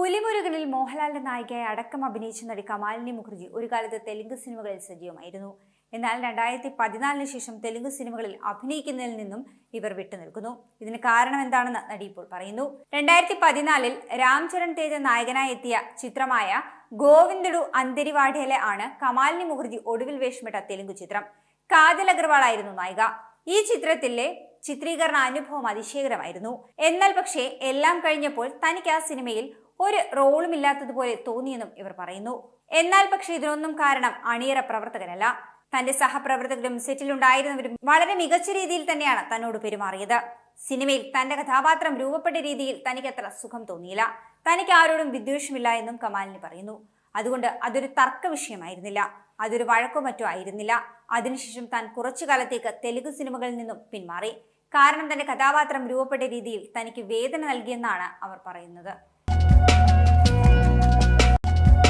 പുലിമുരുകനിൽ മോഹൻലാലിന്റെ നായികയായി അടക്കം അഭിനയിച്ച നടി കമാലിനി മുഖർജി ഒരു കാലത്ത് തെലുങ്ക് സിനിമകളിൽ സജീവമായിരുന്നു. എന്നാൽ 2014 ശേഷം തെലുങ്ക് സിനിമകളിൽ അഭിനയിക്കുന്നതിൽ നിന്നും ഇവർ വിട്ടുനിൽക്കുന്നു. ഇതിന് കാരണം എന്താണെന്ന് നടി ഇപ്പോൾ പറയുന്നു. 2014 രാം ചരൺ തേജ നായകനായി എത്തിയ ചിത്രമായ ഗോവിന്ദുഡു അന്തരിവാഡിയിലെ ആണ് കമാലിനി മുഖർജി ഒടുവിൽ വേഷമിട്ട തെലുങ്ക് ചിത്രം. കാജൽ അഗർവാൾ ആയിരുന്നു നായിക. ഈ ചിത്രത്തിലെ ചിത്രീകരണ അനുഭവം അതിശയകരമായിരുന്നു. എന്നാൽ പക്ഷേ എല്ലാം കഴിഞ്ഞപ്പോൾ തനിക്ക് ആ സിനിമയിൽ ഒരു റോളും ഇല്ലാത്തതുപോലെ തോന്നിയെന്നും ഇവർ പറയുന്നു. എന്നാൽ പക്ഷേ ഇതിനൊന്നും കാരണം അണിയറ പ്രവർത്തകരല്ല. തന്റെ സഹപ്രവർത്തകരും സെറ്റിലുണ്ടായിരുന്നവരും വളരെ മികച്ച രീതിയിൽ തന്നെയാണ് തന്നോട് പെരുമാറിയത്. സിനിമയിൽ തന്റെ കഥാപാത്രം രൂപപ്പെട്ട രീതിയിൽ തനിക്ക് അത്ര സുഖം തോന്നിയില്ല. തനിക്ക് ആരോടും വിദ്വേഷമില്ല എന്നും കമാലിനി പറയുന്നു. അതുകൊണ്ട് അതൊരു തർക്ക വിഷയമായിരുന്നില്ല, അതൊരു വഴക്കോ മറ്റോ ആയിരുന്നില്ല. അതിനുശേഷം താൻ കുറച്ചു കാലത്തേക്ക് തെലുങ്ക് സിനിമകളിൽ നിന്നും പിന്മാറി. കാരണം തന്റെ കഥാപാത്രം രൂപപ്പെട്ട രീതിയിൽ തനിക്ക് വേദന നൽകിയെന്നാണ് അവർ പറയുന്നത്.